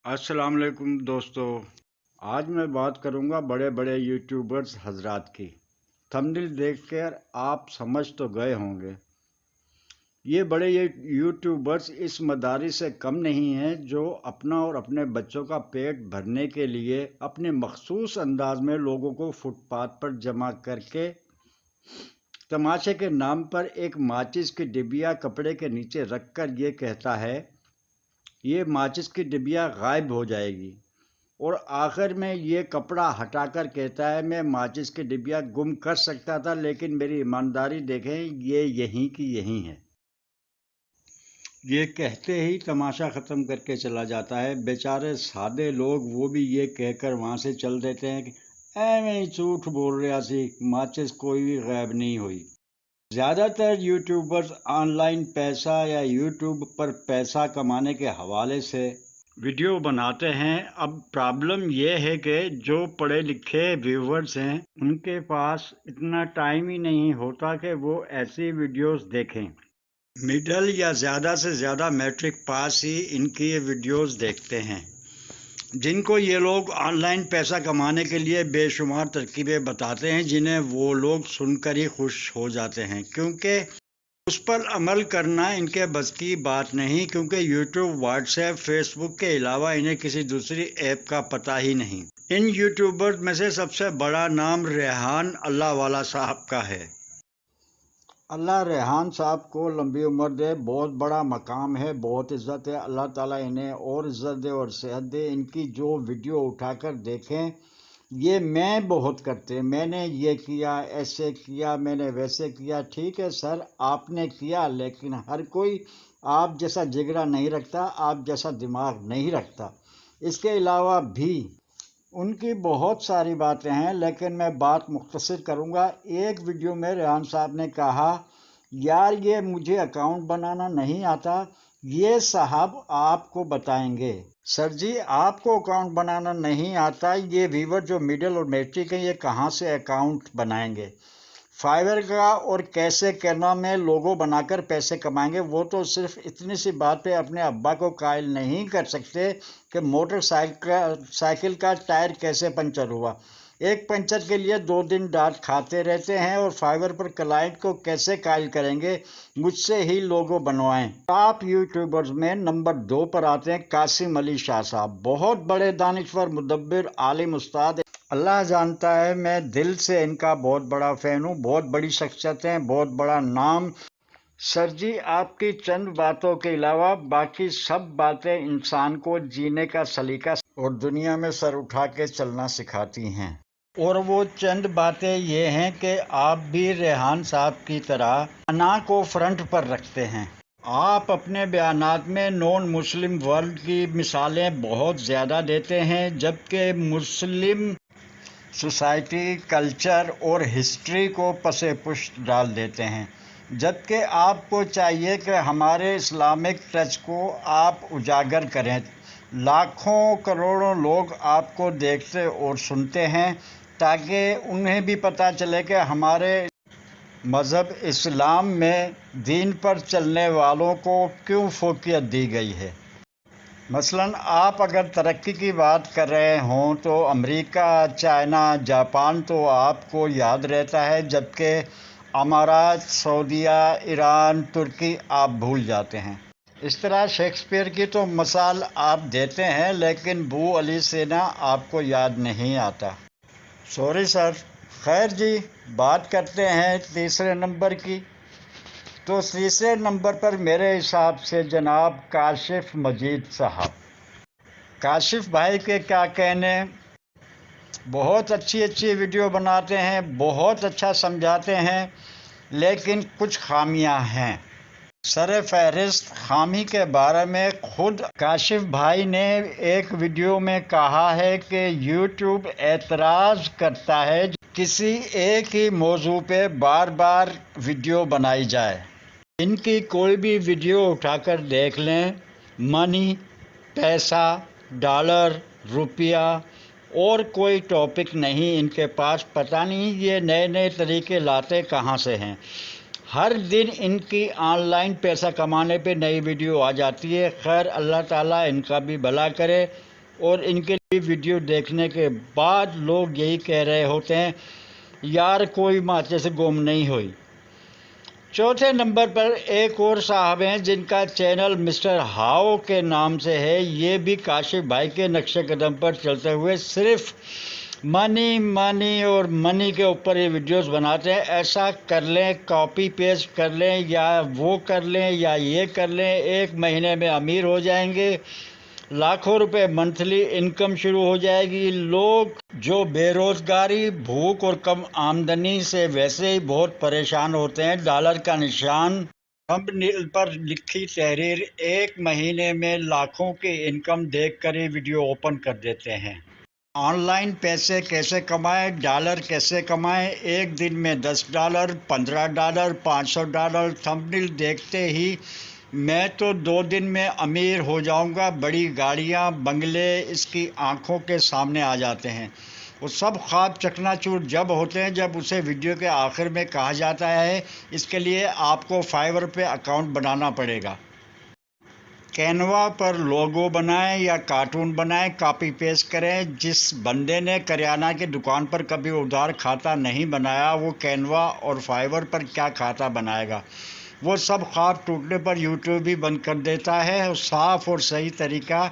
अस्सलाम वालेकुम दोस्तों। आज मैं बात करूंगा बड़े बड़े यूट्यूबर्स हजरात की। थंबनेल देखकर आप समझ तो गए होंगे। ये बड़े यूट्यूबर्स इस मदारी से कम नहीं हैं जो अपना और अपने बच्चों का पेट भरने के लिए अपने मखसूस अंदाज में लोगों को फुटपाथ पर जमा करके तमाशे के नाम पर एक माचिस की डिबिया कपड़े के नीचे रखकर ये कहता है ये माचिस की डिबिया गायब हो जाएगी, और आखिर में ये कपड़ा हटाकर कहता है मैं माचिस की डिबिया गुम कर सकता था, लेकिन मेरी ईमानदारी देखें ये यहीं की यहीं है। ये कहते ही तमाशा ख़त्म करके चला जाता है। बेचारे सादे लोग वो भी ये कहकर वहाँ से चल देते हैं कि एवें ही झूठ बोल रहा सी, माचिस कोई भी गायब नहीं हुई। ज़्यादातर यूट्यूबर्स ऑनलाइन पैसा या यूट्यूब पर पैसा कमाने के हवाले से वीडियो बनाते हैं। अब प्रॉब्लम ये है कि जो पढ़े लिखे व्यूवर्स हैं उनके पास इतना टाइम ही नहीं होता कि वो ऐसी वीडियोस देखें। मिडल या ज़्यादा से ज़्यादा मैट्रिक पास ही इनकी ये वीडियोस देखते हैं, जिनको ये लोग ऑनलाइन पैसा कमाने के लिए बेशुमार तरकीबें बताते हैं, जिन्हें वो लोग सुनकर ही खुश हो जाते हैं, क्योंकि उस पर अमल करना इनके बस की बात नहीं। क्योंकि यूट्यूब, व्हाट्सएप, फेसबुक के अलावा इन्हें किसी दूसरी ऐप का पता ही नहीं। इन यूट्यूबर्स में से सबसे बड़ा नाम रेहान अल्लाह वाला साहब का है। अल्लाह रेहान साहब को लंबी उम्र दे, बहुत बड़ा मकाम है, बहुत इज़्ज़त है। अल्लाह ताला इन्हें और इज़्ज़त दे और सेहत दे। इनकी जो वीडियो उठाकर देखें, ये मैं बहुत करते, मैंने ये किया, ऐसे किया, मैंने वैसे किया। ठीक है सर, आपने किया, लेकिन हर कोई आप जैसा जिगरा नहीं रखता, आप जैसा दिमाग नहीं रखता। इसके अलावा भी उनकी बहुत सारी बातें हैं, लेकिन मैं बात मुख्तसर करूंगा। एक वीडियो में रेहान साहब ने कहा यार ये मुझे अकाउंट बनाना नहीं आता, ये साहब आपको बताएंगे। सर जी, आपको अकाउंट बनाना नहीं आता, ये व्यूवर जो मिडिल और मैट्रिक हैं ये कहाँ से अकाउंट बनाएंगे? फाइवर का और कैसे करना में लोगो बनाकर पैसे कमाएंगे। वो तो सिर्फ इतनी सी बात पे अपने अब्बा को कायल नहीं कर सकते कि मोटरसाइकिल का टायर कैसे पंचर हुआ। एक पंचर के लिए 2 दिन डांट खाते रहते हैं, और फाइवर पर क्लाइंट को कैसे कायल करेंगे? मुझसे ही लोगो बनवाएं। टॉप यूट्यूबर्स में नंबर 2 पर आते हैं कासिम अली शाह साहब। बहुत बड़े दानिश्वर, मुदब्बिर, आलिम, उस्ताद। अल्लाह जानता है मैं दिल से इनका बहुत बड़ा फ़ैन हूँ। बहुत बड़ी शख्सियत हैं, बहुत बड़ा नाम। सर जी, आपकी चंद बातों के अलावा बाकी सब बातें इंसान को जीने का सलीका और दुनिया में सर उठा के चलना सिखाती हैं। और वो चंद बातें ये हैं कि आप भी रेहान साहब की तरह अना को फ्रंट पर रखते हैं। आप अपने बयानात में नॉन मुस्लिम वर्ल्ड की मिसालें बहुत ज़्यादा देते हैं, जबकि मुस्लिम सोसाइटी, कल्चर और हिस्ट्री को पसे पुष्ट डाल देते हैं। जबकि आपको चाहिए कि हमारे इस्लामिक टच को आप उजागर करें। लाखों करोड़ों लोग आपको देखते और सुनते हैं, ताकि उन्हें भी पता चले कि हमारे मज़हब इस्लाम में दीन पर चलने वालों को क्यों फोकियत दी गई है। मसलन आप अगर तरक्की की बात कर रहे हों तो अमेरिका, चाइना, जापान तो आपको याद रहता है, जबकि अमारात, सऊदीया, ईरान, तुर्की आप भूल जाते हैं। इस तरह शेक्सपियर की तो मिसाल आप देते हैं, लेकिन बू अली सेना आपको याद नहीं आता। Sorry sir. खैर जी, बात करते हैं तीसरे नंबर की। तो तीसरे नंबर पर मेरे हिसाब से जनाब काशिफ मजीद साहब। काशिफ भाई के क्या कहने, बहुत अच्छी अच्छी वीडियो बनाते हैं, बहुत अच्छा समझाते हैं, लेकिन कुछ खामियां हैं। सर फहरिस्त खामी के बारे में खुद काशिफ भाई ने एक वीडियो में कहा है कि यूट्यूब एतराज़ करता है किसी एक ही मौजू पे बार बार वीडियो बनाई जाए। इनकी कोई भी वीडियो उठाकर देख लें, मनी, पैसा, डॉलर, रुपया और कोई टॉपिक नहीं इनके पास। पता नहीं ये नए नए तरीके लाते कहाँ से हैं। हर दिन इनकी ऑनलाइन पैसा कमाने पे नई वीडियो आ जाती है। खैर, अल्लाह ताला इनका भी भला करे। اور ان کے لیے ویڈیو دیکھنے کے بعد لوگ یہی کہہ رہے ہوتے ہیں یار کوئی ماچے سے گم نہیں ہوئی۔ چوتھے نمبر پر ایک اور صاحب ہیں جن کا چینل مسٹر ہاؤ کے نام سے ہے۔ یہ بھی کاشف بھائی کے نقش قدم پر چلتے ہوئے صرف منی منی اور منی کے اوپر یہ ویڈیوز بناتے ہیں۔ ایسا کر لیں، کاپی پیسٹ کر لیں، یا وہ کر لیں یا یہ کر لیں، 1 مہینے میں امیر ہو جائیں گے، لاکھوں روپے منتھلی انکم شروع ہو جائے گی۔ لوگ جو بے روزگاری، بھوک اور کم آمدنی سے ویسے ہی بہت پریشان ہوتے ہیں، ڈالر کا نشان تھمب نیل پر لکھی تحریر 1 مہینے میں لاکھوں کی انکم دیکھ کر ہی ویڈیو اوپن کر دیتے ہیں۔ آن لائن پیسے کیسے کمائیں، ڈالر کیسے کمائیں، 1 دن میں $10، $15، $500، تھمب نیل دیکھتے ہی میں تو 2 دن میں امیر ہو جاؤں گا، بڑی گاڑیاں، بنگلے اس کی آنکھوں کے سامنے آ جاتے ہیں۔ وہ سب خواب چکنا چور جب ہوتے ہیں جب اسے ویڈیو کے آخر میں کہا جاتا ہے اس کے لیے آپ کو Fiverr پہ اکاؤنٹ بنانا پڑے گا۔ کینوا پر لوگو بنائیں یا کارٹون بنائیں، کاپی پیسٹ کریں۔ جس بندے نے کریانہ کی دکان پر کبھی ادھار کھاتا نہیں بنایا، وہ کینوا اور Fiverr پر کیا کھاتا بنائے گا؟ وہ سب خواب ٹوٹنے پر یوٹیوب ہی بند کر دیتا ہے۔ صاف اور صحیح طریقہ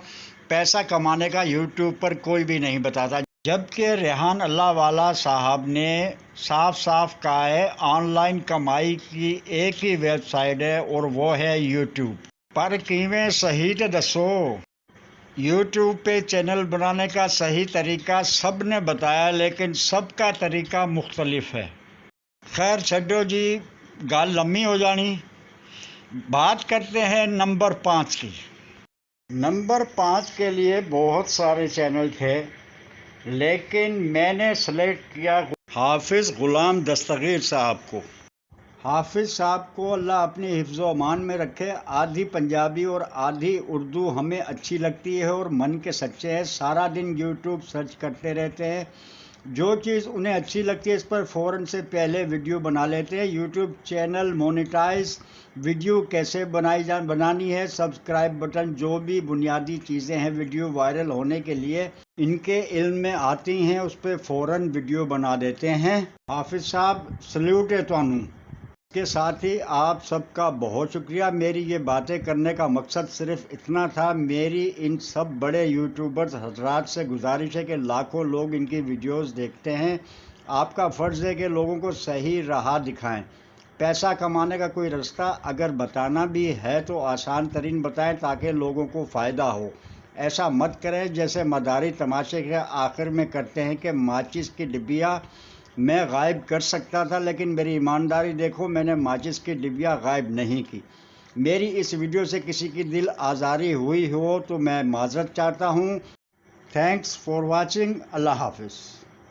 پیسہ کمانے کا یوٹیوب پر کوئی بھی نہیں بتاتا، جبکہ ریحان اللہ والا صاحب نے صاف صاف کہا ہے آن لائن کمائی کی ایک ہی ویب سائٹ ہے اور وہ ہے یوٹیوب۔ پر کیویں صحیح تے دسو۔ یوٹیوب پہ چینل بنانے کا صحیح طریقہ سب نے بتایا لیکن سب کا طریقہ مختلف ہے۔ خیر چھڈو جی، گل لمبی ہو جانی۔ بات کرتے ہیں نمبر 5 کی۔ نمبر 5 کے لیے بہت سارے چینل تھے لیکن میں نے سلیکٹ کیا حافظ غلام دستگیر صاحب کو۔ حافظ صاحب کو اللہ اپنی حفظ و امان میں رکھے۔ آدھی پنجابی اور آدھی اردو ہمیں اچھی لگتی ہے اور من کے سچے ہیں۔ سارا دن یوٹیوب سرچ کرتے رہتے ہیں، جو چیز انہیں اچھی لگتی ہے اس پر فوراً سے پہلے ویڈیو بنا لیتے ہیں۔ یوٹیوب چینل مونیٹائز ویڈیو کیسے بنانی ہے، سبسکرائب بٹن، جو بھی بنیادی چیزیں ہیں ویڈیو وائرل ہونے کے لیے ان کے علم میں آتی ہیں، اس پہ فوراً ویڈیو بنا دیتے ہیں۔ حافظ صاحب سلیوٹ ہے تانوں۔ کے ساتھ ہی آپ سب کا بہت شکریہ۔ میری یہ باتیں کرنے کا مقصد صرف اتنا تھا۔ میری ان سب بڑے یوٹیوبرز حضرات سے گزارش ہے کہ لاکھوں لوگ ان کی ویڈیوز دیکھتے ہیں، آپ کا فرض ہے کہ لوگوں کو صحیح راہ دکھائیں۔ پیسہ کمانے کا کوئی راستہ اگر بتانا بھی ہے تو آسان ترین بتائیں تاکہ لوگوں کو فائدہ ہو۔ ایسا مت کریں جیسے مداری تماشے کے آخر میں کرتے ہیں کہ ماچس کی ڈبیا میں غائب کر سکتا تھا لیکن میری ایمانداری دیکھو، میں نے ماچس کی ڈبیا غائب نہیں کی۔ میری اس ویڈیو سے کسی کی دل آزاری ہوئی ہو تو میں معذرت چاہتا ہوں۔ Thanks for watching. اللہ حافظ۔